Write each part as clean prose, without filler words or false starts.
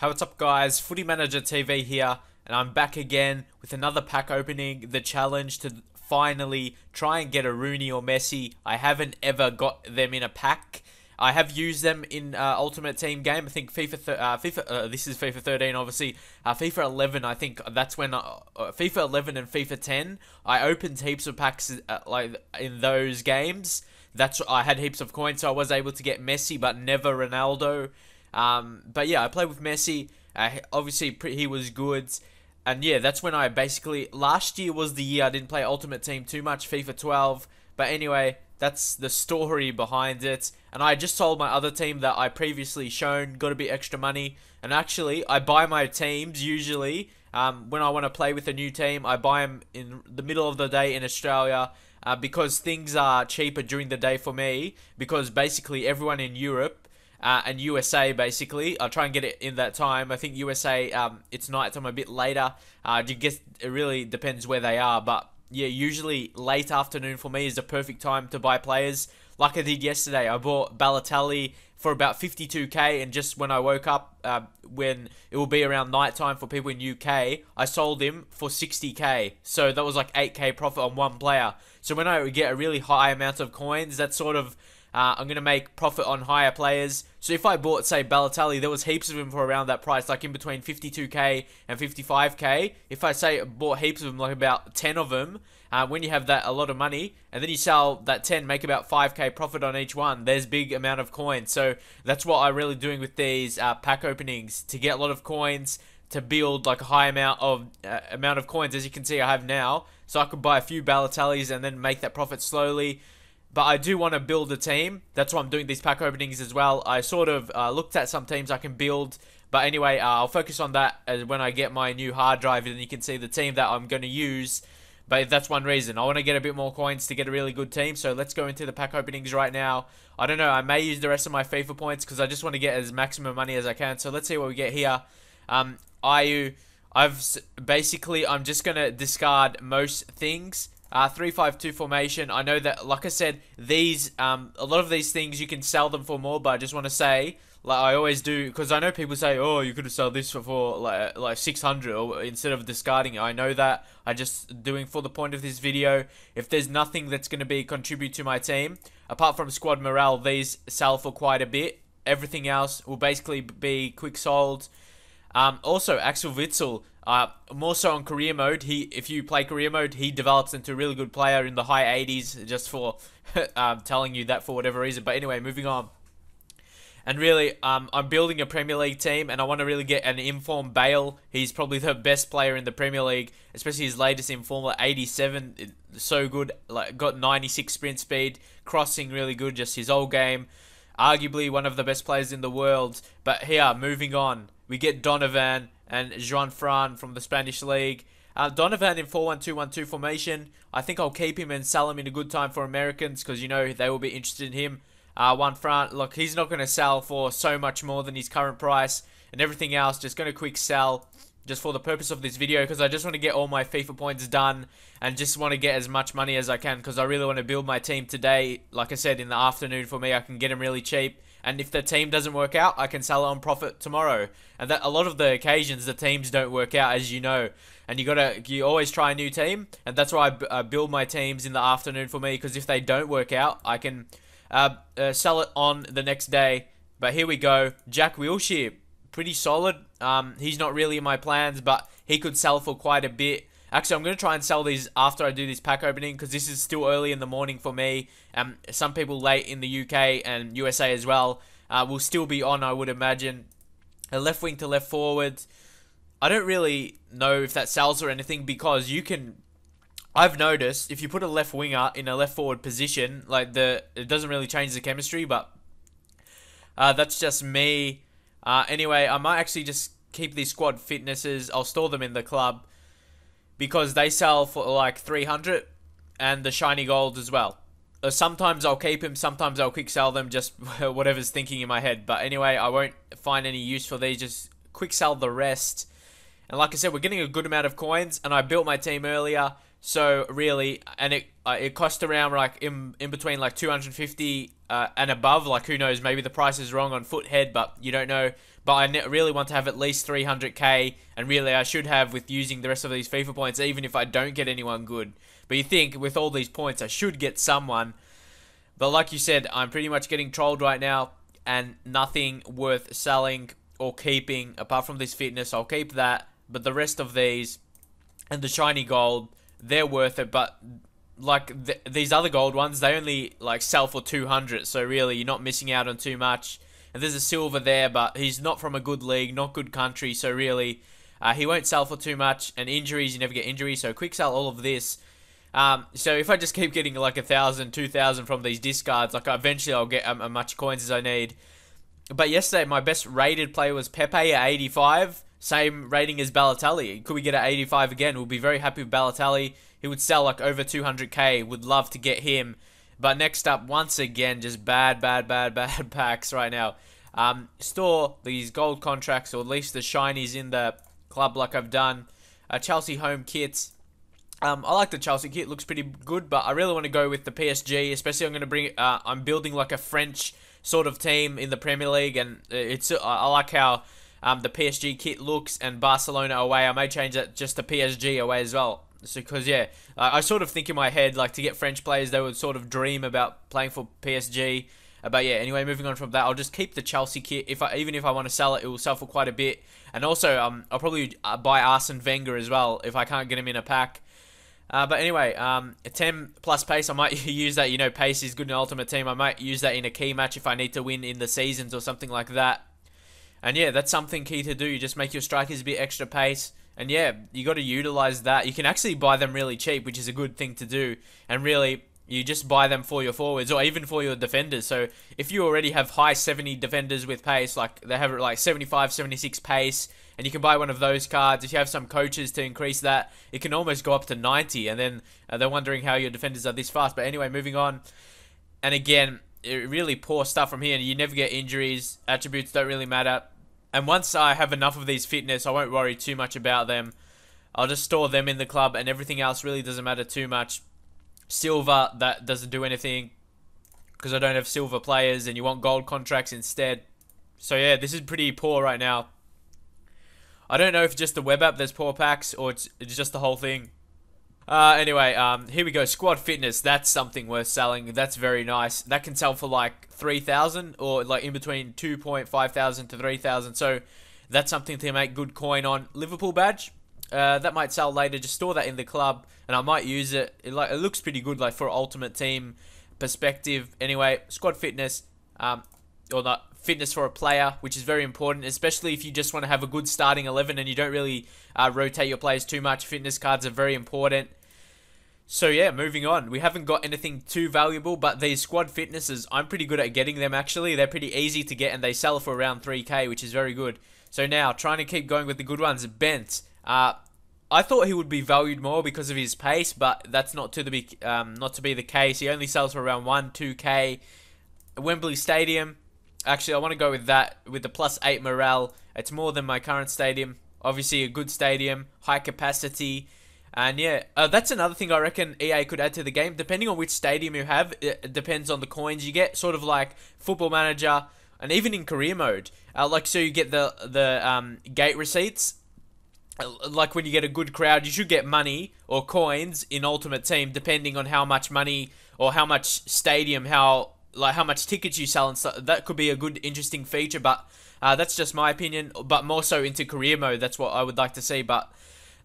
Hey, what's up guys? Footy Manager TV here, and I'm back again with another pack opening, the challenge to finally try and get a Rooney or Messi. I haven't ever got them in a pack. I have used them in Ultimate Team game. I think this is FIFA 13 obviously. FIFA 11, I think that's when FIFA 11 and FIFA 10, I opened heaps of packs like in those games. I had heaps of coins, so I was able to get Messi, but never Ronaldo. But yeah, I played with Messi. Obviously, he was good. And yeah, that's when I basically... Last year was the year I didn't play Ultimate Team too much, FIFA 12. But anyway, that's the story behind it. And I just sold my other team that I previously shown, got a bit extra money. And actually, I buy my teams usually. When I want to play with a new team, I buy them in the middle of the day in Australia. Because things are cheaper during the day for me. Because basically everyone in Europe... and USA basically, I'll try and get it in that time. I think USA, it's nighttime a bit later. It really depends where they are, but yeah, usually late afternoon for me is the perfect time to buy players. Like I did yesterday, I bought Balotelli for about 52k, and just when I woke up, when it will be around nighttime for people in UK, I sold him for 60k. So that was like 8k profit on one player. So when I get a really high amount of coins, that's sort of... I'm going to make profit on higher players. So if I bought, say, Balotelli, there was heaps of him for around that price, like in between 52k and 55k. If I say bought heaps of them, like about 10 of them, when you have that a lot of money, and then you sell that 10, make about 5k profit on each one, there's big amount of coins. So that's what I'm really doing with these pack openings, to get a lot of coins, to build like a high amount of coins. As you can see, I have now, so I could buy a few Balotellis and then make that profit slowly. But I do want to build a team. That's why I'm doing these pack openings as well. I sort of looked at some teams I can build. But anyway, I'll focus on that when I get my new hard drive. And you can see the team that I'm going to use. But that's one reason. I want to get a bit more coins to get a really good team. So let's go into the pack openings right now. I don't know. I may use the rest of my FIFA points because I just want to get as maximum money as I can. So let's see what we get here. I'm just going to discard most things. 3-5-2 formation. I know that, like I said, these a lot of these things you can sell them for more, but I just want to say, like I always do, because I know people say, oh, you could have sold this for like 600 or instead of discarding it. I know that. I just doing for the point of this video. If there's nothing that's going to be contribute to my team apart from squad morale, these sell for quite a bit. Everything else will basically be quick sold. Also, Axel Witsel, more so on career mode. If you play career mode, he develops into a really good player in the high 80s, just for telling you that for whatever reason. But anyway, moving on. And really, I'm building a Premier League team, and I want to really get an informed Bale. He's probably the best player in the Premier League, especially his latest inform, like 87, so good. Like got 96 sprint speed, crossing really good, just his whole game. Arguably one of the best players in the world. But here, moving on, we get Donovan and Juan-Fran from the Spanish League. Donovan in 4-1-2-1-2 formation. I think I'll keep him and sell him in a good time for Americans, because you know they will be interested in him. Juan-Fran, look, he's not going to sell for so much more than his current price, and everything else just going to quick sell just for the purpose of this video, because I just want to get all my FIFA points done and just want to get as much money as I can, because I really want to build my team today. Like I said, in the afternoon for me, I can get them really cheap. And if the team doesn't work out, I can sell it on profit tomorrow. And that a lot of the occasions, the teams don't work out, as you know. And you always try a new team. And that's why I build my teams in the afternoon for me. Because if they don't work out, I can sell it on the next day. But here we go. Jack Wilshere, pretty solid. He's not really in my plans, but he could sell for quite a bit. Actually, I'm going to try and sell these after I do this pack opening, because this is still early in the morning for me. Some people late in the UK and USA as well will still be on, I would imagine. A left wing to left forward. I don't really know if that sells or anything, because you can... I've noticed if you put a left winger in a left forward position, like it doesn't really change the chemistry, but that's just me. Anyway, I might actually just keep these squad fitnesses. I'll store them in the club, because they sell for like 300, and the shiny gold as well. Sometimes I'll keep them, sometimes I'll quick sell them, just whatever's thinking in my head. But anyway, I won't find any use for these, just quick sell the rest. And like I said, we're getting a good amount of coins, and I built my team earlier. So really, and it cost around like in between like 250 and above. Like who knows? Maybe the price is wrong on Foothead, but you don't know. But I really want to have at least 300k, and really I should have with using the rest of these FIFA points, even if I don't get anyone good. But you think with all these points I should get someone. But like you said, I'm pretty much getting trolled right now, and nothing worth selling or keeping apart from this fitness. I'll keep that, but the rest of these and the shiny gold, they're worth it. But like these other gold ones, they only like sell for 200, so really you're not missing out on too much. And there's a silver there, but he's not from a good league, not good country, so really he won't sell for too much. And injuries, you never get injuries, so quick sell all of this. So if I just keep getting like 1,000, 2,000 from these discards, like eventually I'll get as much coins as I need. But yesterday my best rated player was Pepe at 85, same rating as Balotelli. Could we get at 85 again? We'll be very happy with Balotelli. He would sell like over 200k. Would love to get him. But next up, once again, just bad packs right now. Store these gold contracts, or at least the shinies in the club like I've done. Chelsea home kits. I like the Chelsea kit, looks pretty good, but I really want to go with the PSG, especially I'm building like a French sort of team in the Premier League, and I like how the PSG kit looks, and Barcelona away. I may change that just to PSG away as well. So, because yeah, I sort of think in my head, like to get French players, they would sort of dream about playing for PSG. But yeah, anyway, moving on from that, I'll just keep the Chelsea kit. Even if I want to sell it, it will sell for quite a bit. And also, I'll probably buy Arsene Wenger as well if I can't get him in a pack. But anyway, 10 plus pace, I might use that. You know, pace is good in Ultimate Team. I might use that in a key match if I need to win in the seasons or something like that. And yeah, that's something key to do. You just make your strikers a bit extra pace. And yeah, you got to utilize that. You can actually buy them really cheap, which is a good thing to do. And really, you just buy them for your forwards or even for your defenders. So if you already have high 70 defenders with pace, like they have like 75, 76 pace, and you can buy one of those cards. If you have some coaches to increase that, it can almost go up to 90. And then they're wondering how your defenders are this fast. But anyway, moving on. And again, really poor stuff from here. And you never get injuries. Attributes don't really matter. And once I have enough of these fitness, I won't worry too much about them. I'll just store them in the club, and everything else really doesn't matter too much. Silver, that doesn't do anything because I don't have silver players, and you want gold contracts instead. So yeah, this is pretty poor right now. I don't know if just the web app there's poor packs, or it's just the whole thing. Anyway, here we go. Squad fitness. That's something worth selling. That's very nice. That can sell for like 3,000 or like in between 2,500 to 3,000. So that's something to make good coin on. Liverpool badge. That might sell later. Just store that in the club, and I might use it. It looks pretty good, like for Ultimate Team perspective. Anyway, squad fitness, or not fitness for a player, which is very important, especially if you just want to have a good starting 11 and you don't really rotate your players too much. Fitness cards are very important. So yeah, moving on. We haven't got anything too valuable, but these squad fitnesses, I'm pretty good at getting them actually. They're pretty easy to get, and they sell for around 3k, which is very good. So now, trying to keep going with the good ones. Bent. I thought he would be valued more because of his pace, but that's not to be the case. He only sells for around 2k. Wembley Stadium. Actually, I want to go with that, with the +8 morale. It's more than my current stadium. Obviously, a good stadium, high capacity. And yeah, that's another thing I reckon EA could add to the game. Depending on which stadium you have, it depends on the coins you get. Sort of like Football Manager, and even in career mode. Like, so you get the gate receipts. Like when you get a good crowd, you should get money or coins in Ultimate Team, depending on how much money or how much stadium, how much tickets you sell and stuff. That could be a good, interesting feature. But that's just my opinion. But more so into career mode, that's what I would like to see. But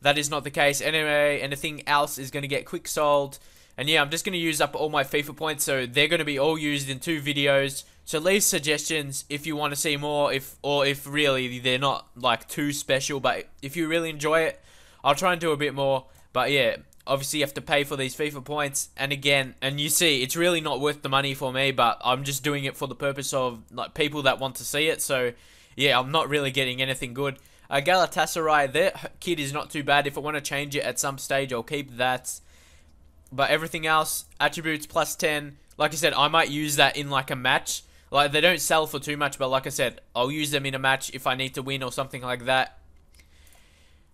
that is not the case. Anyway, anything else is going to get quick sold. And yeah, I'm just going to use up all my FIFA points, so they're going to be all used in 2 videos. So leave suggestions if you want to see more, if really they're not like too special. But if you really enjoy it, I'll try and do a bit more. But yeah, obviously you have to pay for these FIFA points. And again, and you see, it's really not worth the money for me, but I'm just doing it for the purpose of like people that want to see it. So yeah, I'm not really getting anything good. Galatasaray, their kit is not too bad. If I want to change it at some stage, I'll keep that. But everything else, attributes +10. Like I said, I might use that in like a match. Like, they don't sell for too much, but like I said, I'll use them in a match if I need to win or something like that.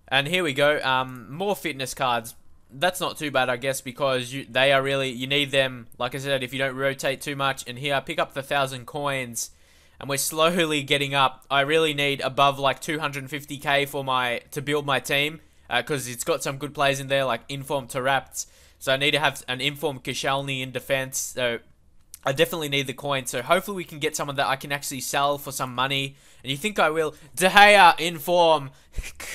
And here we go. More fitness cards. that's not too bad, I guess, because they are really, you need them, like I said, if you don't rotate too much. And here, I pick up the 1,000 coins, and we're slowly getting up. I really need above like 250k to build my team, because it's got some good players in there, like Informed Tarapts. So I need to have an Informed Koscielny in defense. So I definitely need the coin. So hopefully we can get someone that I can actually sell for some money. And you think I will? De Gea in form.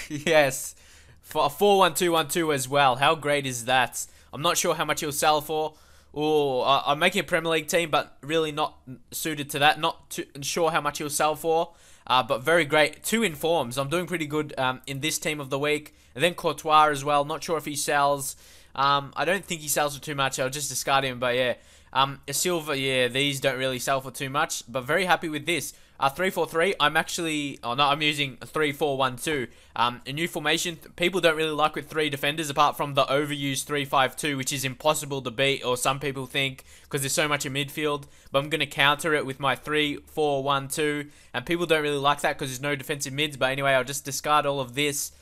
Yes. For a 4-1-2-1-2 as well. How great is that? I'm not sure how much he'll sell for. I'm making a Premier League team, but really not suited to that. Not too sure how much he'll sell for. But very great. 2 informs. I'm doing pretty good in this team of the week. And then Courtois as well. Not sure if he sells. I don't think he sells for too much. I'll just discard him. But yeah. A silver, yeah, these don't really sell for too much. But very happy with this. 3-4-3, I'm using 3-4-1-2. A new formation, people don't really like with 3 defenders, apart from the overused 3-5-2, which is impossible to beat, or some people think, because there's so much in midfield. But I'm going to counter it with my 3-4-1-2, and people don't really like that because there's no defensive mids. But anyway, I'll just discard all of this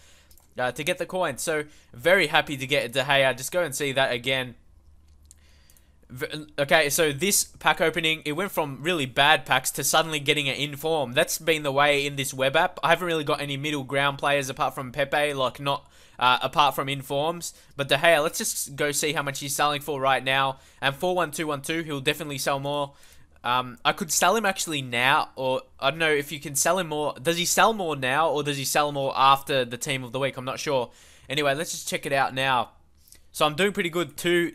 to get the coin. So, very happy to get De Gea. Just go and see that again. Okay, so this pack opening, it went from really bad packs to suddenly getting an inform. That's been the way in this web app. I haven't really got any middle ground players apart from Pepe, like not apart from informs. But De Gea, let's just go see how much he's selling for right now. And 4-1-2-1-2, he'll definitely sell more. I could sell him actually now, or I don't know if you can sell him more. Does he sell more now, or does he sell more after the team of the week? I'm not sure. Anyway, let's just check it out now. So I'm doing pretty good, two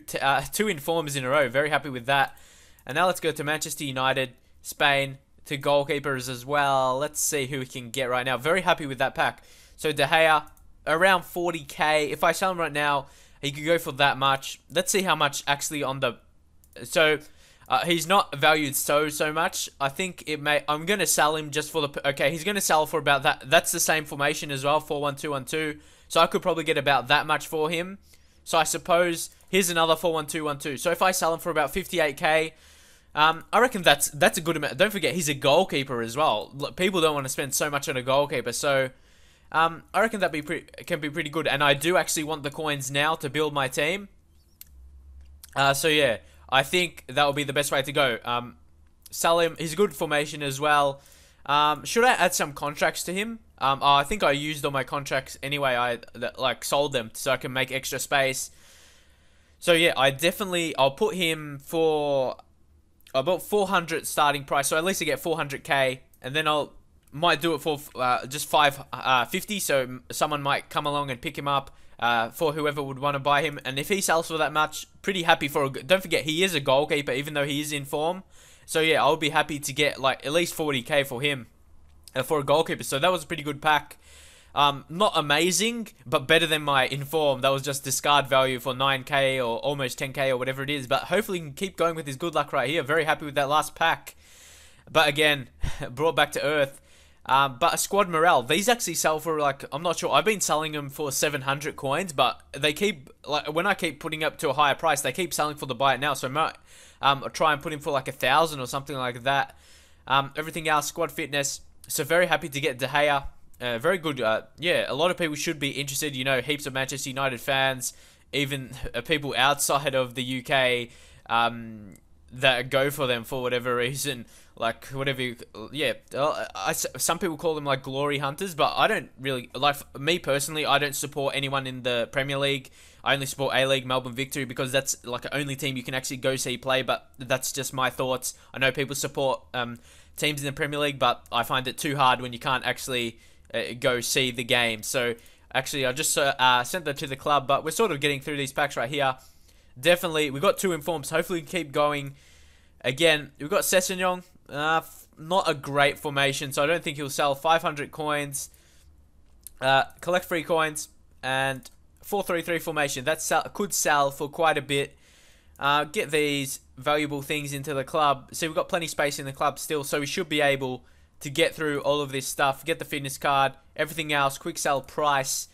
informs in a row. Very happy with that. And now let's go to Manchester United, Spain, to goalkeepers as well. Let's see who we can get right now. Very happy with that pack. So De Gea, around 40k. If I sell him right now, he could go for that much. Let's see how much actually on the... So he's not valued so much. I think it may... I'm going to sell him just for the... Okay, he's going to sell for about that. That's the same formation as well, 4-1-2-1-2. So I could probably get about that much for him. So I suppose here's another 4-1-2-1-2. So if I sell him for about 58k, I reckon that's a good amount. Don't forget he's a goalkeeper as well. People don't want to spend so much on a goalkeeper, so I reckon that can be pretty good. And I do actually want the coins now to build my team. So yeah, I think that will be the best way to go. Sell him. He's a good formation as well. Should I add some contracts to him? I think I used all my contracts anyway. I sold them so I can make extra space. So yeah, I'll put him for about 400 starting price. So at least I get 400k, and then might do it for just 550. So someone might come along and pick him up for whoever would want to buy him. And if he sells for that much, pretty happy for. Don't forget he is a goalkeeper, even though he is in form. So yeah, I'll be happy to get like at least 40k for him. For a goalkeeper. So that was a pretty good pack. Not amazing, but better than my inform. That was just discard value for 9k or almost 10k or whatever it is. But hopefully he can keep going with his good luck right here. Very happy with that last pack. But again, brought back to earth. But a squad morale. These actually sell for like, I'm not sure. I've been selling them for 700 coins, but they keep, like when I keep putting up to a higher price, they keep selling for the buy it now. So I might try and put him for like 1,000 or something like that. Everything else, squad fitness. So very happy to get De Gea. Very good. Yeah, a lot of people should be interested. You know, heaps of Manchester United fans, even people outside of the UK that go for them for whatever reason. Like, whatever, yeah. Some people call them, like, glory hunters, but I don't really, like, me personally, I don't support anyone in the Premier League. I only support A-League, Melbourne Victory, because that's, like, the only team you can actually go see play, but that's just my thoughts. I know people support teams in the Premier League, but I find it too hard when you can't actually go see the game. So, actually, I just sent them to the club, but we're sort of getting through these packs right here. Definitely, we've got 2 informs. Hopefully, we can keep going. Again, we've got Sessegnon. Not a great formation, so I don't think he'll sell. 500 coins. Collect free coins. And 4-3-3 formation. That could sell for quite a bit. Get these valuable things into the club. See, we've got plenty of space in the club still, so we should be able to get through all of this stuff. Get the fitness card. Everything else. Quick sell price.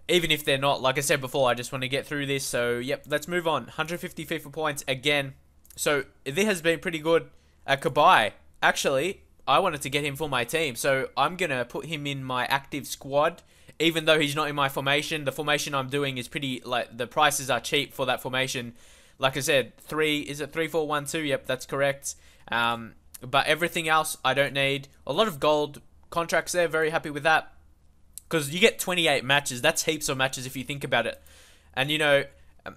Even if they're not, like I said before, I just want to get through this. So, yep, let's move on. 150 FIFA points again. So, this has been pretty good. Kabai, actually, I wanted to get him for my team, so I'm going to put him in my active squad. even though he's not in my formation, the formation I'm doing is pretty, like, the prices are cheap for that formation. Like I said, is it 3-4-1-2? Yep, that's correct. But everything else I don't need. A lot of gold contracts there, very happy with that. Because you get 28 matches, that's heaps of matches if you think about it. And, you know,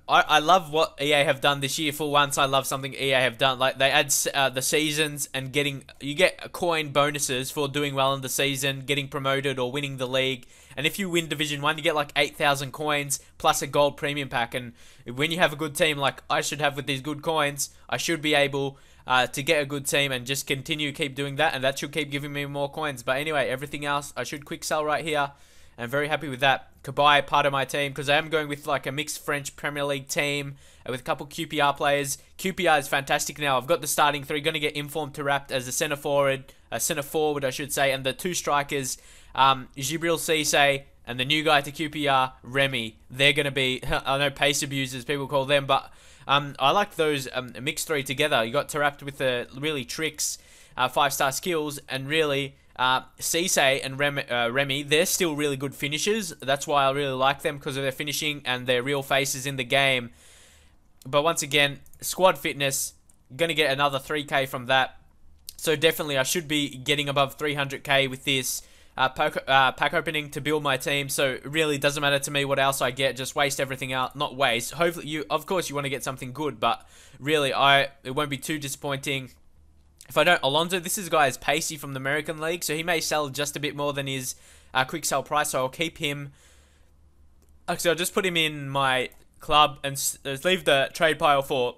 I love what EA have done this year. For once, I love something EA have done. Like, they add the seasons and you get coin bonuses for doing well in the season, getting promoted or winning the league. And if you win Division 1, you get like 8,000 coins plus a gold premium pack. And when you have a good team like I should have with these good coins, I should be able to get a good team and just keep doing that. And that should keep giving me more coins. But anyway, everything else, I should quick sell right here. I'm very happy with that. Kabay, part of my team, because I am going with like a mixed French Premier League team with a couple QPR players. QPR is fantastic now. I've got the starting three. Going to get informed to Rapt as a centre forward, I should say, and the two strikers, Gibril Cisse and the new guy to QPR, Remy. They're going to be, I know, pace abusers, people call them, but I like those mixed three together. You got Tarapt with the really tricks, 5-star skills, and really Cisse and Remy, they're still really good finishers. That's why I really like them, because of their finishing and their real faces in the game. But once again, squad fitness, gonna get another 3k from that. So definitely I should be getting above 300k with this pack opening to build my team. So it really doesn't matter to me what else I get, just waste everything out. Not waste, hopefully of course you want to get something good, but really it won't be too disappointing if I don't. Alonso, this is a guy is pacey from the American League, so he may sell just a bit more than his quick sell price, so I'll keep him. Actually, I'll just put him in my club and leave the trade pile for...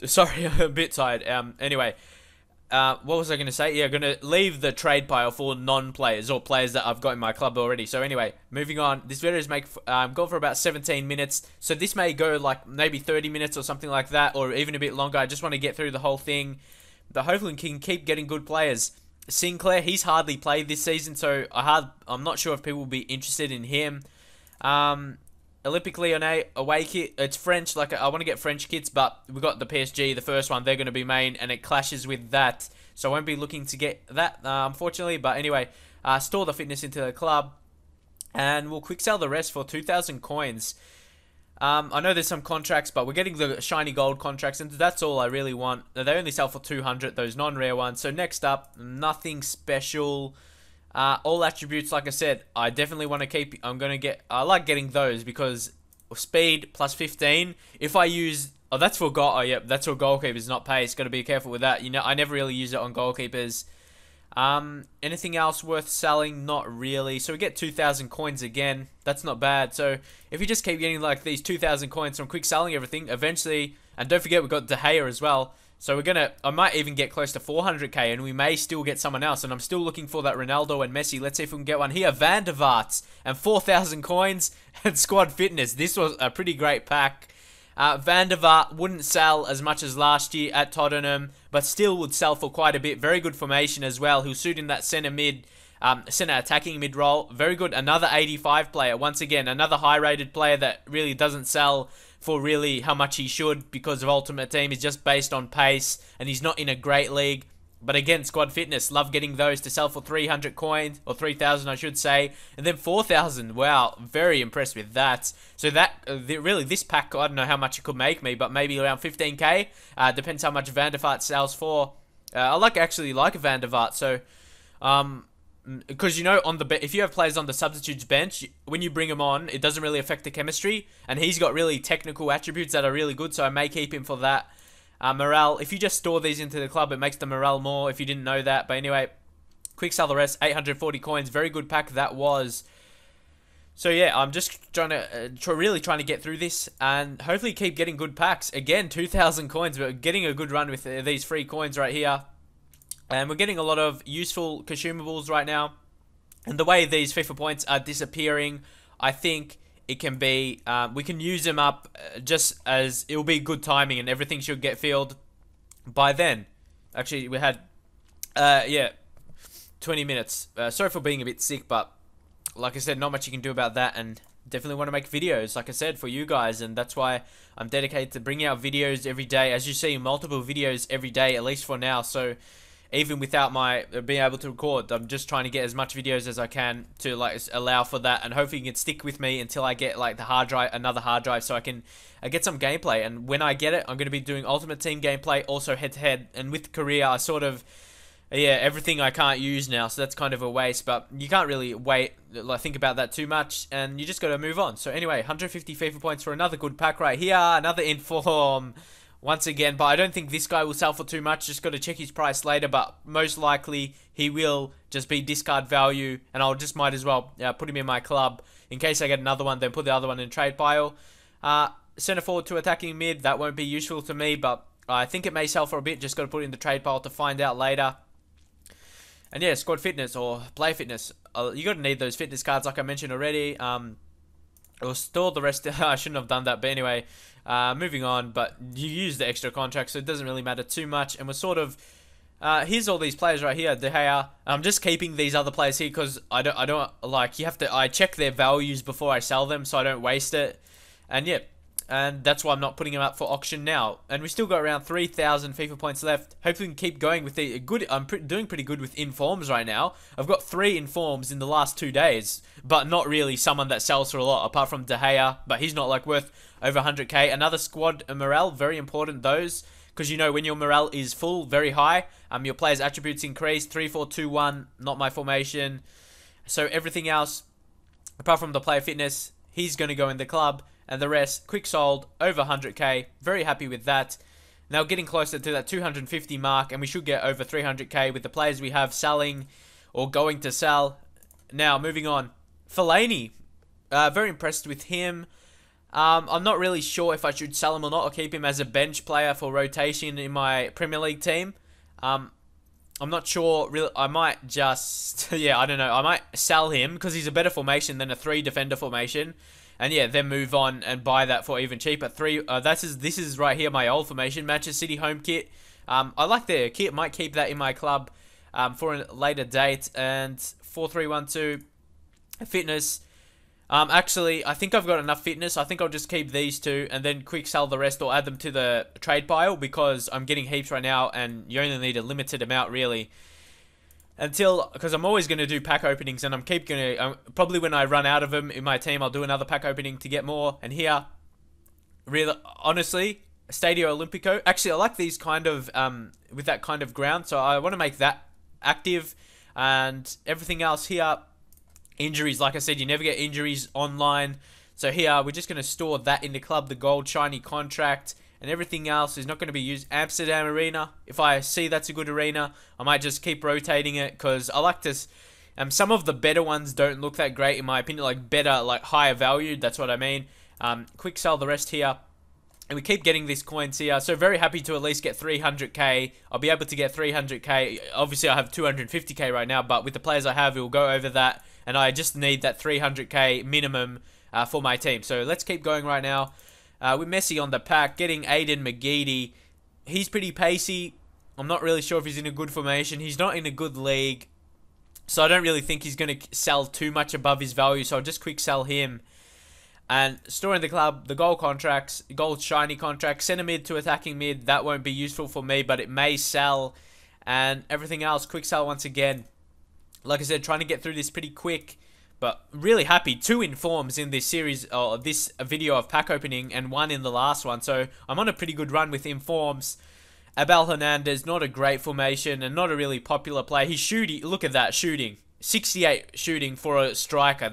Sorry, I'm a bit tired. Anyway, what was I going to say? Yeah, I'm going to leave the trade pile for non-players or players that I've got in my club already. So anyway, moving on. This video is gone for about 17 minutes, so this may go like maybe 30 minutes or something like that, or even a bit longer. I just want to get through the whole thing. But hopefully can keep getting good players. Sinclair, he's hardly played this season, so I'm not sure if people will be interested in him. Olympique Lyonnais, away kit, it's French, like I want to get French kits, but we've got the PSG, the first one, they're going to be main, and it clashes with that. So I won't be looking to get that, unfortunately. But anyway, store the fitness into the club, and we'll quick sell the rest for 2,000 coins. I know there's some contracts, but we're getting the shiny gold contracts, and that's all I really want. They only sell for 200, those non-rare ones. So next up, nothing special. All attributes, like I said, I definitely want to keep. I like getting those because speed plus 15. If I use, that's for goal. Oh, yep, that's for goalkeepers, not pace. Got to be careful with that. You know, I never really use it on goalkeepers. Anything else worth selling? Not really. So we get 2,000 coins again. That's not bad. So if you just keep getting like these 2,000 coins from quick selling everything, eventually, and don't forget we got De Gea as well. So I might even get close to 400k, and we may still get someone else. And I'm still looking for that Ronaldo and Messi. Let's see if we can get one here. Van der Vaart and 4,000 coins and squad fitness. This was a pretty great pack. Van der Vaart wouldn't sell as much as last year at Tottenham, but still would sell for quite a bit. Very good formation as well. He'll suit in that centre attacking mid role. Very good. Another 85 player. Once again, another high-rated player that really doesn't sell for really how much he should because of Ultimate Team. He's just based on pace, and he's not in a great league. But again, squad fitness, love getting those to sell for 300 coins, or 3,000 I should say, and then 4,000. Wow, very impressed with that. So that, really, this pack, I don't know how much it could make me, but maybe around 15k. Depends how much Van der Vaart sells for. I actually like Van der Vaart, so, because you know, if you have players on the substitutes bench, when you bring him on, it doesn't really affect the chemistry, and he's got really technical attributes that are really good, so I may keep him for that. Morale, if you just store these into the club, it makes the morale more, if you didn't know that. But anyway, quick sell the rest, 840 coins, very good pack that was. So yeah, I'm just trying to, really trying to get through this, and hopefully keep getting good packs. Again, 2,000 coins, but getting a good run with these free coins right here. And we're getting a lot of useful consumables right now. And the way these FIFA points are disappearing, I think it can be, we can use them up just as, it will be good timing and everything should get filled by then. Actually, we had, yeah, 20 minutes. Sorry for being a bit sick, but like I said, not much you can do about that, and definitely want to make videos, like I said, for you guys, and that's why I'm dedicated to bringing out videos every day. As you see, multiple videos every day, at least for now, so even without my being able to record. I'm just trying to get as much videos as I can to like allow for that, and hopefully you can stick with me until I get like the hard drive, another hard drive, so I can get some gameplay. And when I get it, I'm going to be doing Ultimate Team gameplay, also head to head. And with Korea, I sort of, yeah, everything I can't use now, so that's kind of a waste. But you can't really think about that too much, and you just got to move on. So anyway, 150 FIFA points for another good pack right here, another inform. Once again, but I don't think this guy will sell for too much. Just got to check his price later, but most likely he will just be discard value, and I'll just might as well put him in my club in case I get another one, then put the other one in trade pile. Center forward to attacking mid, that won't be useful to me, but I think it may sell for a bit. Just got to put it in the trade pile to find out later. And yeah, squad fitness or play fitness. You got to need those fitness cards like I mentioned already. Or store the rest. I shouldn't have done that, but anyway, moving on. But you use the extra contract, so it doesn't really matter too much. And we're sort of here's all these players right here. De Gea. I'm just keeping these other players here because I don't like, you have to. I check their values before I sell them, so I don't waste it. And yeah, and that's why I'm not putting them up for auction now. And we still got around 3,000 FIFA points left. Hopefully we can keep going with the good. I'm doing pretty good with informs right now. I've got 3 informs in the last 2 days, but not really someone that sells for a lot, apart from De Gea, but he's not like worth over 100k. Another squad morale, very important those, because you know when your morale is full, very high, your players' attributes increase. 3-4-2-1, not my formation. So everything else, apart from the player fitness, he's going to go in the club. And the rest, quick sold, over 100k. Very happy with that. Now getting closer to that 250 mark, and we should get over 300k with the players we have selling or going to sell. Now, moving on. Fellaini. Very impressed with him. I'm not really sure if I should sell him or not, or keep him as a bench player for rotation in my Premier League team. I'm not sure. Really, I might just, yeah, I don't know. I might sell him because he's a better formation than a 3-defender formation. And yeah, then move on and buy that for even cheaper. This is right here my old formation, Manchester City home kit. I like the kit. Might keep that in my club for a later date. And 4-3-1-2 fitness. Actually, I think I've got enough fitness. I think I'll just keep these 2 and then quick sell the rest or add them to the trade pile, because I'm getting heaps right now and you only need a limited amount really. Because I'm always going to do pack openings, and probably when I run out of them in my team, I'll do another pack opening to get more. And here, really, honestly, Stadio Olimpico. Actually, I like these kind of, with that kind of ground, so I want to make that active. And everything else here, injuries, like I said, you never get injuries online. So here, we're just going to store that in the club, the gold shiny contract. And everything else is not going to be used. Amsterdam Arena, if I see that's a good arena, I might just keep rotating it, because I like to. Some of the better ones don't look that great in my opinion, like better, like higher valued. That's what I mean. Quick sell the rest here, and we keep getting these coins here. So very happy to at least get 300k. I'll be able to get 300k. Obviously, I have 250k right now, but with the players I have, it will go over that, and I just need that 300k minimum for my team. So let's keep going right now. With Messi on the pack, getting Aiden McGeady. He's pretty pacey. I'm not really sure if he's in a good formation. He's not in a good league, so I don't really think he's going to sell too much above his value, so I'll just quick sell him. And store in the club, the gold contracts, gold shiny contract, center mid to attacking mid. That won't be useful for me, but it may sell. And everything else, quick sell once again. Like I said, trying to get through this pretty quick. But really happy, 2 informs in this series, or this video of pack opening, and 1 in the last one. So I'm on a pretty good run with informs. Abel Hernandez, not a great formation and not a really popular player. He's shooting, look at that, shooting. 68 shooting for a striker.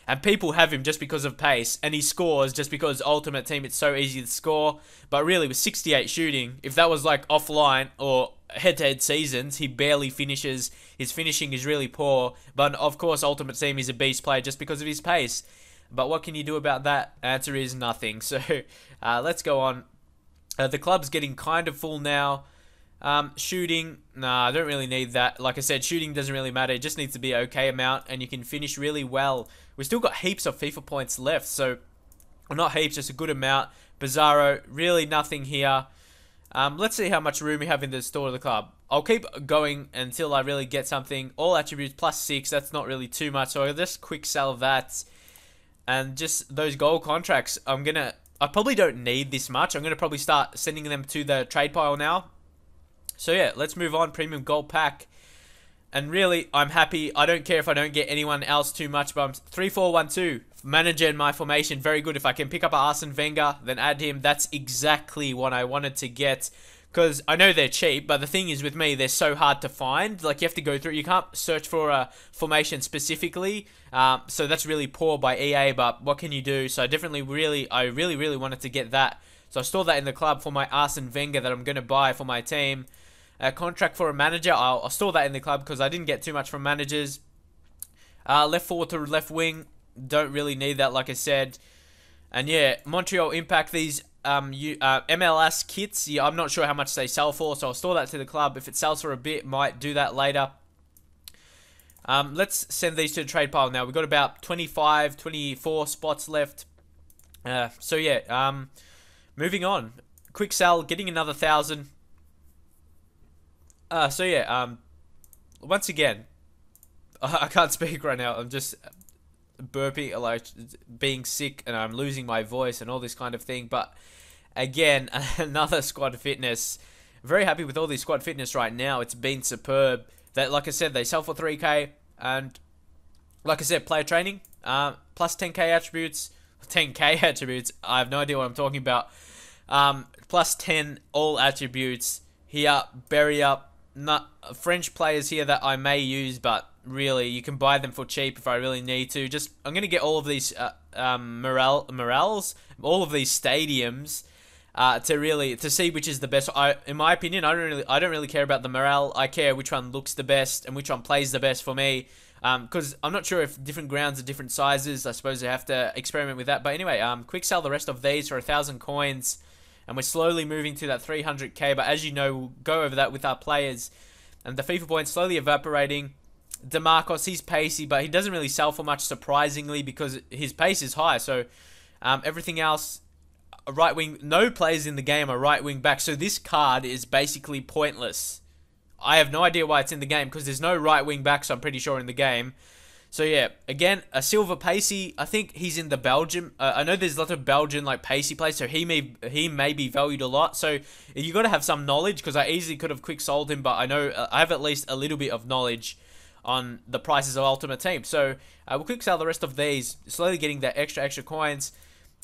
And people have him just because of pace, and he scores just because Ultimate Team, it's so easy to score. But really, with 68 shooting, if that was like offline or head-to-head seasons, he barely finishes. His finishing is really poor. But of course, Ultimate Team is a beast player just because of his pace. But what can you do about that? Answer is nothing. So let's go on. The club's getting kind of full now. Shooting, nah, I don't really need that. Like I said, shooting doesn't really matter. It just needs to be an okay amount, and you can finish really well. We've still got heaps of FIFA points left, so, well, not heaps, just a good amount. Bizarro, really nothing here. Let's see how much room we have in the store of the club. I'll keep going until I really get something. All attributes +6, that's not really too much, so I'll just quick sell that. And just those gold contracts, I probably don't need this much. I'm going to probably start sending them to the trade pile now. So yeah, let's move on. Premium gold pack. And really, I'm happy. I don't care if I don't get anyone else too much, but I'm 3-4-1-2. Manager in my formation, very good. If I can pick up Arsene Wenger, then add him. That's exactly what I wanted to get. Because I know they're cheap, but the thing is with me, they're so hard to find. Like, you have to go through. You can't search for a formation specifically. So that's really poor by EA, but what can you do? So I really wanted to get that. So I store that in the club for my Arsene Wenger that I'm going to buy for my team. A contract for a manager, I'll store that in the club because I didn't get too much from managers. Left forward to left wing, don't really need that, like I said. And yeah, Montreal Impact, these MLS kits, yeah, I'm not sure how much they sell for, so I'll store that to the club. If it sells for a bit, might do that later. Let's send these to the trade pile now. We've got about 25, 24 spots left. So yeah, moving on. Quick sell, getting another 1,000. So yeah, once again, I can't speak right now. I'm just burping, like being sick, and I'm losing my voice and all this kind of thing. But again, another squad fitness. Very happy with all these squad fitness right now. It's been superb. That, like I said, they sell for 3K, and like I said, player training, plus 10K attributes, 10K attributes. I have no idea what I'm talking about. Plus 10 all attributes here. Bury up. Not French players here that I may use, but really you can buy them for cheap if I really need to. I'm gonna get all of these morales, all of these stadiums, to see which is the best. In my opinion, I don't really care about the morale. I care which one looks the best and which one plays the best for me. Because I'm not sure if different grounds are different sizes. I suppose I have to experiment with that. But anyway, quick sell the rest of these for 1,000 coins. And we're slowly moving to that 300k, but as you know, we'll go over that with our players. And the FIFA points slowly evaporating. DeMarcos, he's pacey, but he doesn't really sell for much, surprisingly, because his pace is high. So everything else, right wing, no players in the game are right wing back. So this card is basically pointless. I have no idea why it's in the game, because there's no right wing backs, I'm pretty sure, in the game. So yeah, again, a silver pacey. I think he's in the Belgium. I know there's a lot of Belgian like pacey players, so he may be valued a lot. So you got to have some knowledge, because I easily could have quick sold him, but I know I have at least a little bit of knowledge on the prices of Ultimate Team. So we'll quick sell the rest of these, slowly getting the extra coins.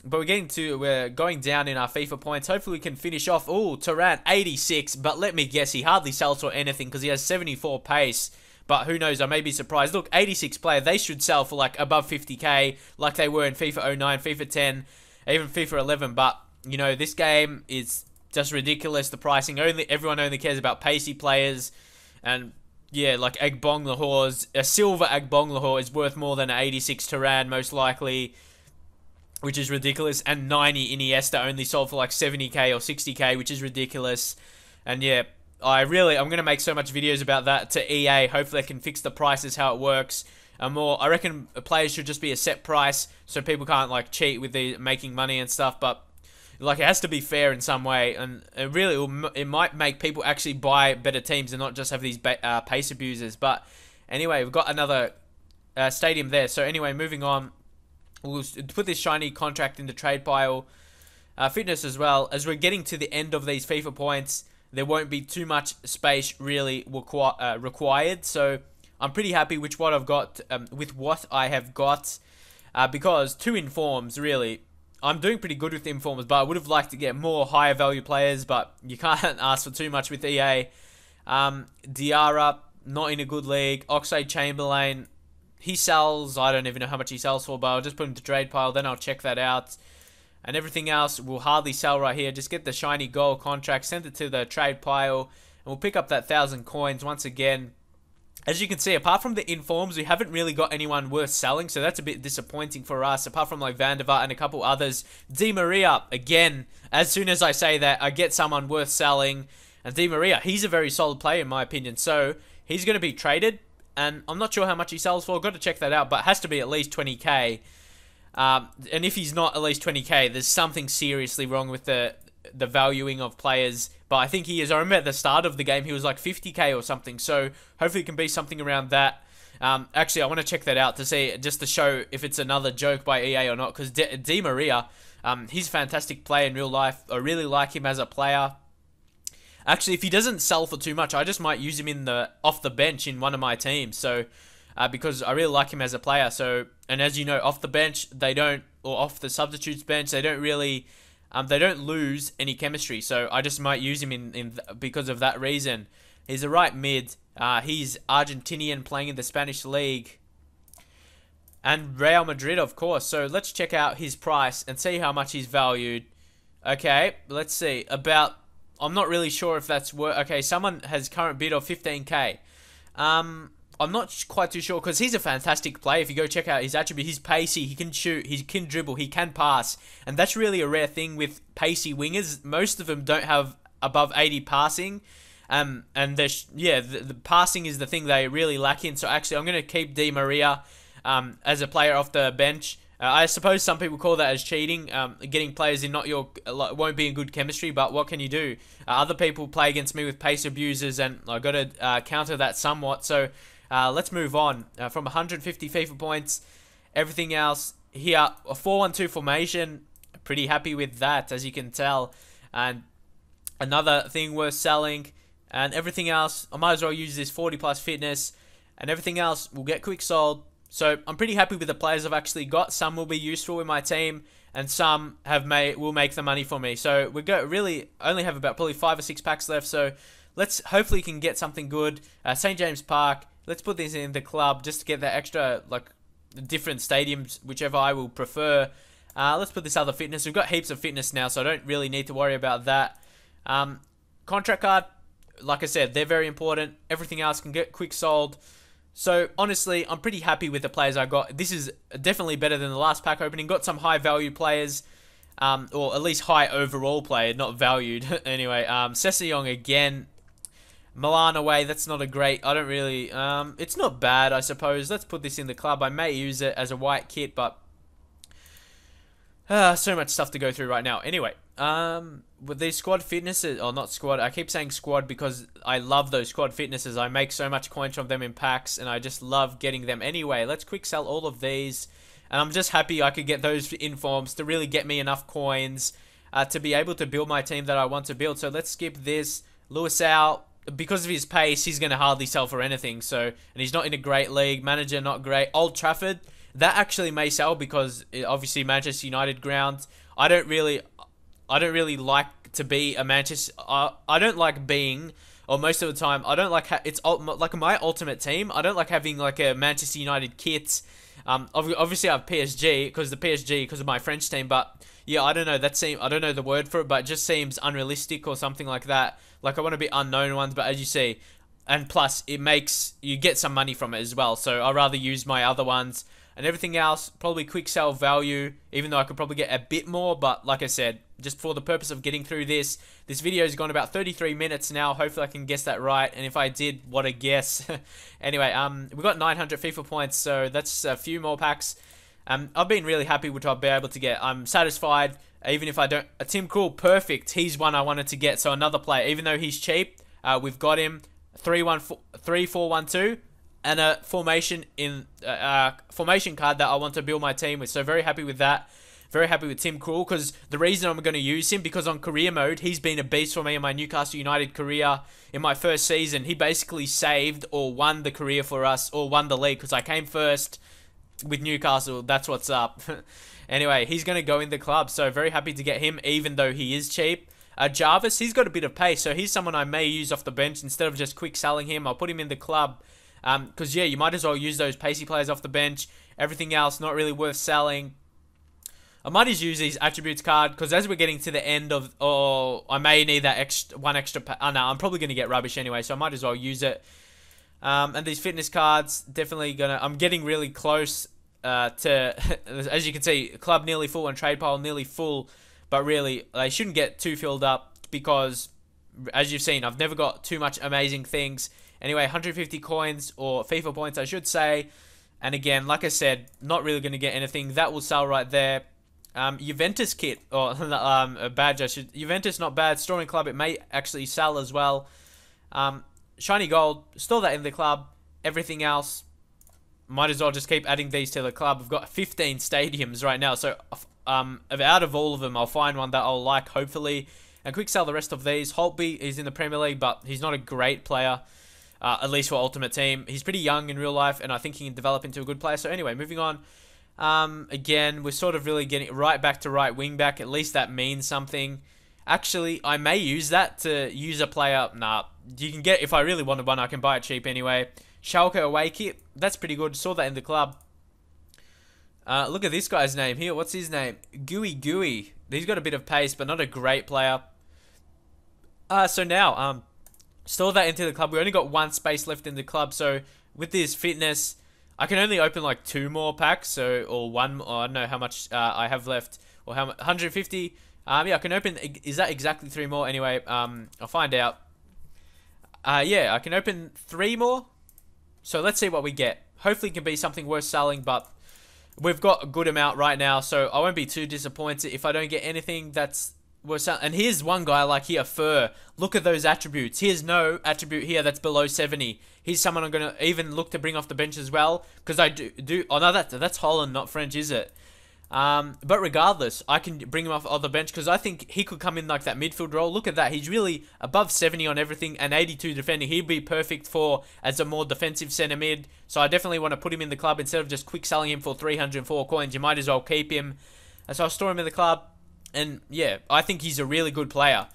But we're going down in our FIFA points. Hopefully we can finish off. Oh, Turan 86, but let me guess, he hardly sells for anything because he has 74 pace. But who knows, I may be surprised. Look, 86 player, they should sell for like above 50k, like they were in FIFA 09, FIFA 10, even FIFA 11. But, you know, this game is just ridiculous, the pricing. Everyone only cares about pacey players. And, yeah, like Agbong Lahore's, a silver Agbong Lahore is worth more than an 86 Turan, most likely, which is ridiculous. And 90 Iniesta only sold for like 70k or 60k, which is ridiculous. And, yeah, I'm going to make so much videos about that to EA. Hopefully they can fix the prices, how it works. I reckon players should just be a set price so people can't like cheat with the making money and stuff. But like, it has to be fair in some way, and it might make people actually buy better teams and not just have these pace abusers. But anyway, we've got another stadium there. So anyway, moving on, we'll put this shiny contract in the trade pile. Fitness as well. As we're getting to the end of these FIFA points, there won't be too much space really required. So I'm pretty happy with what I've got, because 2 informs, really. I'm doing pretty good with informs, but I would have liked to get more higher value players, but you can't ask for too much with EA. Diarra, not in a good league. Oxlade-Chamberlain, he sells. I don't even know how much he sells for, but I'll just put him to trade pile, then I'll check that out. And everything else will hardly sell right here. Just get the shiny gold contract, send it to the trade pile, and we'll pick up that 1,000 coins once again. As you can see, apart from the informs, we haven't really got anyone worth selling, so that's a bit disappointing for us. Apart from like Van der Vaart and a couple others. Di Maria, again, as soon as I say that, I get someone worth selling. And Di Maria, he's a very solid player in my opinion, so he's going to be traded. And I'm not sure how much he sells for, got to check that out, but it has to be at least 20k. And if he's not at least 20k, there's something seriously wrong with the valuing of players. But I think he is. I remember at the start of the game, he was like 50k or something. So hopefully it can be something around that. Actually, I want to check that out to see, just to show if it's another joke by EA or not. Because Di Maria, he's a fantastic player in real life. I really like him as a player. Actually, if he doesn't sell for too much, I just might use him in the off the bench in one of my teams. So, because I really like him as a player. So, and as you know, off the bench they don't, or off the substitutes bench they don't really, they don't lose any chemistry. So I just might use him because of that reason. He's a right mid. He's Argentinian, playing in the Spanish league. And Real Madrid, of course. So let's check out his price and see how much he's valued. Okay, let's see. I'm not really sure if that's worth. Okay, someone has current bid of 15k. I'm not quite too sure because he's a fantastic player. If you go check out his attribute, he's pacey, he can shoot, he can dribble, he can pass. And that's really a rare thing with pacey wingers. Most of them don't have above 80 passing. And the passing is the thing they really lack in. So actually, I'm going to keep Di Maria as a player off the bench. I suppose some people call that as cheating, getting players in won't be in good chemistry, but what can you do? Other people play against me with pace abusers, and I got to counter that somewhat. So let's move on. From 150 FIFA points, everything else here, a 4-1-2 formation. Pretty happy with that, as you can tell. And another thing worth selling, and everything else, I might as well use this 40 plus fitness, and everything else will get quick sold. So I'm pretty happy with the players I've actually got. Some will be useful in my team, and some will make the money for me. So we really only have about probably 5 or 6 packs left. So let's hopefully can get something good. St. James Park. Let's put this in the club just to get that extra, like, different stadiums, whichever I will prefer. Let's put this other fitness. We've got heaps of fitness now, so I don't really need to worry about that. Contract card, like I said, they're very important. Everything else can get quick sold. So, honestly, I'm pretty happy with the players I got. This is definitely better than the last pack opening. Got some high-value players, or at least high overall player, not valued. Anyway, Sessegnon again. Milan away, that's not a great... I don't really... it's not bad, I suppose. Let's put this in the club. I may use it as a white kit, but... so much stuff to go through right now. Anyway, with these squad fitnesses, or not squad, I keep saying squad because I love those squad fitnesses. I make so much coins from them in packs, and I just love getting them. Anyway, let's quick sell all of these, and I'm just happy I could get those informs to really get me enough coins to be able to build my team that I want to build. So let's skip this. Lewis out. Because of his pace, he's going to hardly sell for anything. So, and he's not in a great league. Manager, not great. Old Trafford, that actually may sell because obviously Manchester United ground. I don't really like to be a Manchester. I don't like being, or most of the time, I don't like it's like my ultimate team. I don't like having like a Manchester United kit. Obviously I have PSG because of my French team, but yeah, I don't know. I don't know the word for it, but it just seems unrealistic or something like that. Like I want to be unknown ones, but as you see, and plus you get some money from it as well. So I'd rather use my other ones. And everything else, probably quick sell value, even though I could probably get a bit more. But like I said, just for the purpose of getting through this video has gone about 33 minutes now. Hopefully I can guess that right. And if I did, what a guess. Anyway, we got 900 FIFA points, so that's a few more packs. I've been really happy with what I'll be able to get. I'm satisfied, even if I don't... Tim Krul, perfect. He's one I wanted to get. So another player, even though he's cheap, we've got him. 3-4-1-2. And a formation card that I want to build my team with. So very happy with that. Very happy with Tim Krul, because the reason I'm going to use him, because on career mode, he's been a beast for me in my Newcastle United career. In my first season, he basically saved or won the career for us, or won the league, because I came first with Newcastle. That's what's up. Anyway, he's going to go in the club, so very happy to get him, even though he is cheap. Jarvis, he's got a bit of pace, so he's someone I may use off the bench instead of just quick selling him. I'll put him in the club. Because, yeah, you might as well use those pacey players off the bench. Everything else, not really worth selling. I might just use these attributes card, because as we're getting to the end of... Oh, I may need that one extra... Oh, no, I'm probably going to get rubbish anyway, so I might as well use it. And these fitness cards, definitely going to... I'm getting really close to... As you can see, club nearly full and trade pile nearly full. But really, they shouldn't get too filled up, because, as you've seen, I've never got too much amazing things. Anyway, 150 coins, or FIFA points, I should say. And again, like I said, not really going to get anything. That will sell right there. Juventus kit, or a badge, Juventus, not bad. Storing club, it may actually sell as well. Shiny gold, store that in the club. Everything else, might as well just keep adding these to the club. We've got 15 stadiums right now. So, out of all of them, I'll find one that I'll like, hopefully. and quick sell the rest of these. Holtby is in the Premier League, but he's not a great player, at least for Ultimate Team. He's pretty young in real life, and I think he can develop into a good player. So anyway, moving on. Again, we're sort of really getting right back to right wing back. At least that means something. Actually, I may use that to use a player. Nah, you can get, if I really wanted one, I can buy it cheap anyway. Schalke away kit. That's pretty good. Saw that in the club. Look at this guy's name here. What's his name? Gooey. He's got a bit of pace, but not a great player. So now, store that into the club. We only got one space left in the club, so with this fitness, I can only open like 2 more packs, so, or one, or I don't know how much I have left, or how much, 150. Yeah, I can open, is that exactly 3 more? Anyway, I'll find out. Yeah, I can open 3 more. So let's see what we get. Hopefully it can be something worth selling, but we've got a good amount right now, so I won't be too disappointed if I don't get anything that's worth selling. And here's one guy like here, Fur. Look at those attributes. Here's no attribute here that's below 70. He's someone I'm going to even look to bring off the bench as well, because I do. Oh no, that's Holland, not French, is it? But regardless, I can bring him off the bench because I think he could come in like that midfield role. Look at that. He's really above 70 on everything and 82 defending. He'd be perfect for as a more defensive centre mid. So I definitely want to put him in the club instead of just quick selling him for 304 coins. You might as well keep him. So I'll store him in the club. And yeah, I think he's a really good player.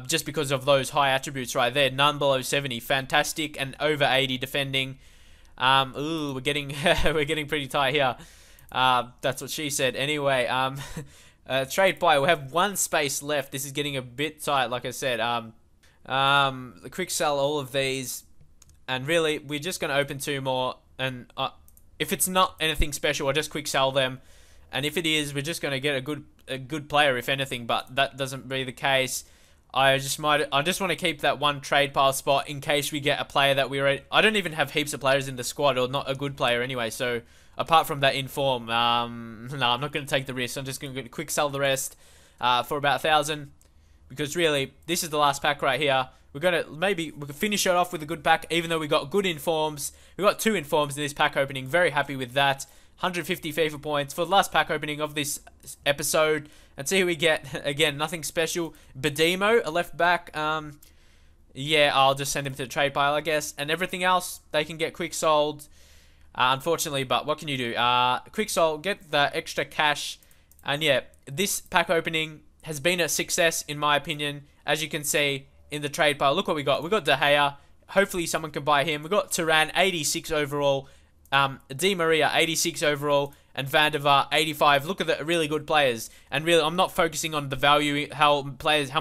Just because of those high attributes right there. None below 70. Fantastic. And over 80 defending. Ooh, we're getting pretty tight here. That's what she said. Anyway, trade buy. We have 1 space left. This is getting a bit tight, like I said. The quick sell all of these, and really, we're just gonna open 2 more. And if it's not anything special, I'll just quick sell them. And if it is, we're just gonna get a good player, if anything. But that doesn't be the case. I just want to keep that 1 trade pile spot in case we get a player that we already. I don't even have heaps of players in the squad, or not a good player anyway. So. Apart from that inform, no, I'm not going to take the risk. I'm just going to quick sell the rest for about 1,000. Because really, this is the last pack right here. We're going to, maybe, we can finish it off with a good pack, even though we got good informs. We got 2 informs in this pack opening. Very happy with that. 150 FIFA points for the last pack opening of this episode. And see who we get. Again, nothing special. Badimo, a left back. Yeah, I'll just send him to the trade pile, I guess. And everything else, they can get quick sold. Unfortunately, but what can you do? Quick sold, get the extra cash. And yeah, this pack opening has been a success in my opinion. As you can see in the trade pile, look what we got. We got De Gea. Hopefully someone can buy him. We got Turan, 86 overall. Di Maria, 86 overall. And Van der Vaart, 85. Look at the really good players. And really, I'm not focusing on the value, how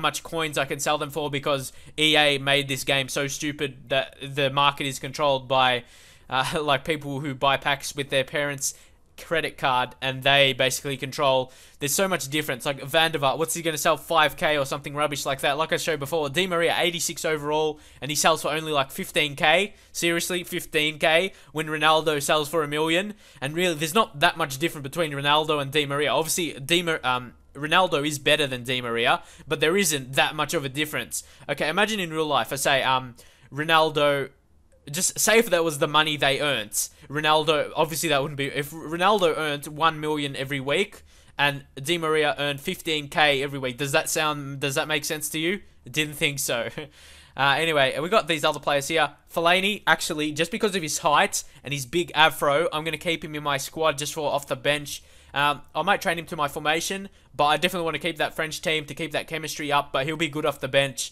much coins I can sell them for, because EA made this game so stupid that the market is controlled by like people who buy packs with their parents' credit card, and they basically control. There's so much difference. Like Van der Vaart, what's he going to sell? 5k or something rubbish like that. Like I showed before, Di Maria 86 overall, and he sells for only like 15k. Seriously, 15k when Ronaldo sells for 1 million. And really, there's not that much difference between Ronaldo and Di Maria. Obviously, Ronaldo is better than Di Maria, but there isn't that much of a difference. Okay, imagine in real life, I say Ronaldo. Just say if that was the money they earned. Ronaldo, obviously that wouldn't be. If Ronaldo earned 1 million every week and Di Maria earned 15k every week, does that make sense to you? Didn't think so. Anyway, we got these other players here. Fellaini, actually, just because of his height and his big afro, I'm going to keep him in my squad just for off the bench. I might train him to my formation, but I definitely want to keep that French team to keep that chemistry up, but he'll be good off the bench.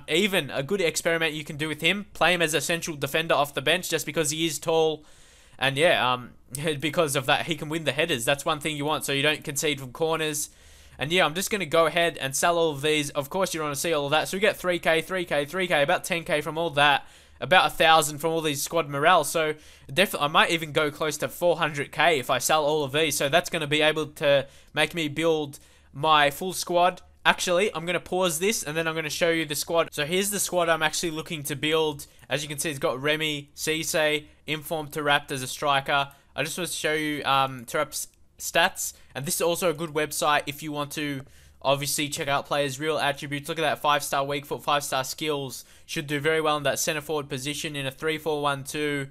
Even a good experiment you can do with him, play him as a central defender off the bench just because he is tall. And yeah, because of that, he can win the headers. That's one thing you want, so you don't concede from corners. And yeah, I'm just going to go ahead and sell all of these. Of course, you want to see all of that. So we get 3k, 3k, 3k, about 10k from all that. About 1,000 from all these squad morale. So definitely, I might even go close to 400k if I sell all of these. So that's going to be able to make me build my full squad. Actually, I'm going to pause this and then I'm going to show you the squad. So here's the squad I'm actually looking to build. As you can see, it's got Remy, Cisse, Inform Tarapt as a striker. I just want to show you Tarapt's stats. And this is also a good website if you want to obviously check out players' real attributes. Look at that 5-star weak foot, 5-star skills. Should do very well in that centre forward position in a 3-4-1-2.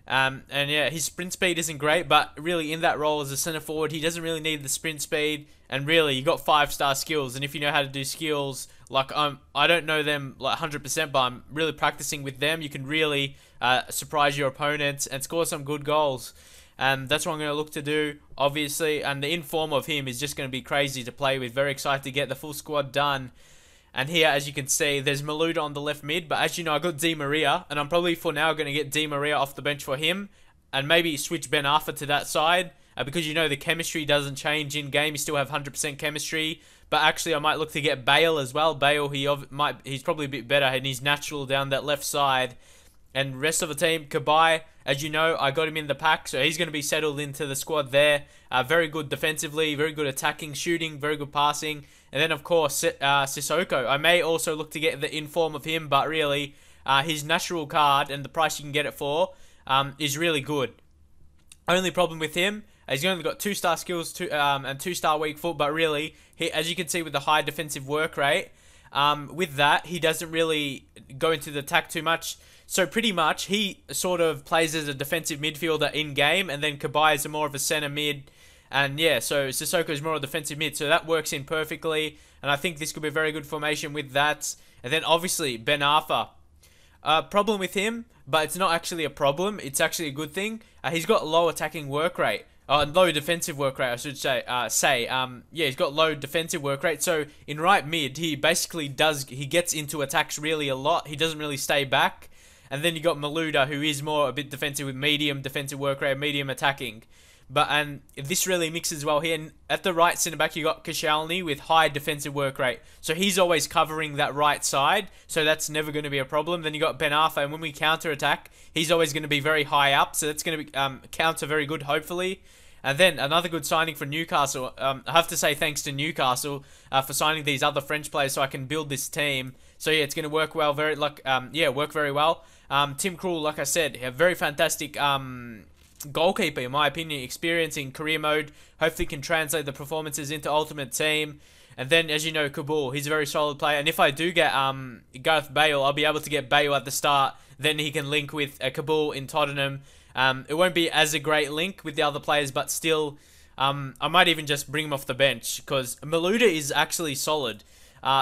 And yeah, his sprint speed isn't great, but really in that role as a centre forward, he doesn't really need the sprint speed. And really, you got 5-star skills, and if you know how to do skills, like I don't know them like 100%, but I'm really practicing with them. You can really surprise your opponents and score some good goals. And that's what I'm going to look to do, obviously. And the inform of him is just going to be crazy to play with. Very excited to get the full squad done. And here, as you can see, there's Malouda on the left mid. But as you know, I got Di Maria. And I'm probably, for now, going to get Di Maria off the bench for him. And maybe switch Ben Arfa to that side. Because you know the chemistry doesn't change in-game. You still have 100% chemistry. But actually, I might look to get Bale as well. Bale, he's probably a bit better. And he's natural down that left side. And rest of the team, Kabai, as you know, I got him in the pack, so he's going to be settled into the squad there. Very good defensively, very good attacking, shooting, very good passing. And then, of course, Sissoko. I may also look to get the inform of him, but really, his natural card and the price you can get it for is really good. Only problem with him, he's only got 2-star skills and 2-star weak foot, but really, as you can see with the high defensive work rate, with that, he doesn't really go into the attack too much. So pretty much, he sort of plays as a defensive midfielder in-game, and then Kabai is more of a centre mid. And yeah, so Sissoko is more of a defensive mid, so that works in perfectly. And I think this could be a very good formation with that. And then obviously, Ben Arfa. Problem with him, but it's not actually a problem. It's actually a good thing. He's got low attacking work rate. Low defensive work rate, I should say. Yeah, he's got low defensive work rate. So in right mid, he basically he gets into attacks really a lot. He doesn't really stay back. And then you got Malouda, who is more a bit defensive with medium defensive work rate, medium attacking. And this really mixes well here. And at the right centre back, you got Koscielny with high defensive work rate. So he's always covering that right side. So that's never going to be a problem. Then you got Ben Arfa, and when we counter attack, he's always going to be very high up. So that's going to be counter very good, hopefully. And then another good signing for Newcastle. I have to say thanks to Newcastle for signing these other French players so I can build this team. So yeah, it's going to work well. Work very well. Tim Krul, like I said, a very fantastic goalkeeper in my opinion. Experience in career mode. Hopefully can translate the performances into Ultimate Team. And then, as you know, Kabul, he's a very solid player. And if I do get Gareth Bale, I'll be able to get Bale at the start. Then he can link with Kabul in Tottenham. It won't be as a great link with the other players, but still, I might even just bring him off the bench because Malouda is actually solid.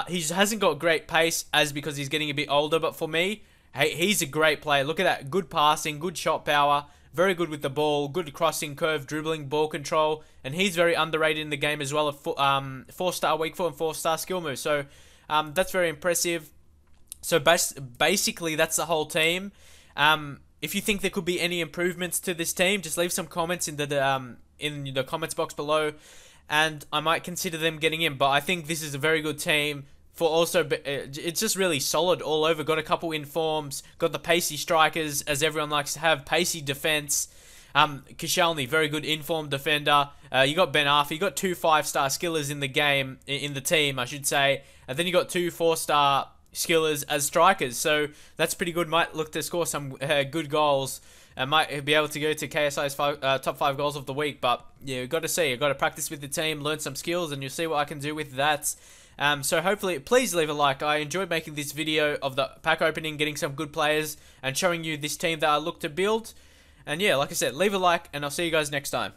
He hasn't got great pace because he's getting a bit older, but for me, hey, he's a great player. Look at that. Good passing, good shot power, very good with the ball, good crossing, curve, dribbling, ball control, and he's very underrated in the game as well. 4-star weak foot and 4-star skill move. So that's very impressive. So basically, that's the whole team. If you think there could be any improvements to this team, just leave some comments in the comments box below, and I might consider them getting in. But I think this is a very good team. It's just really solid all over. Got a couple informs, got the pacey strikers, as everyone likes to have, pacey defense. Koscielny, very good informed defender. You got Ben Arfa, you got 2 5-star skillers in the game, in the team, I should say. And then you got 2 4-star skillers as strikers. So that's pretty good. Might look to score some good goals. And might be able to go to KSI's top 5 goals of the week. But yeah, you've got to see. You've got to practice with the team, learn some skills, and you'll see what I can do with that. So hopefully, please leave a like. I enjoyed making this video of the pack opening, getting some good players, and showing you this team that I look to build. And yeah, like I said, leave a like, and I'll see you guys next time.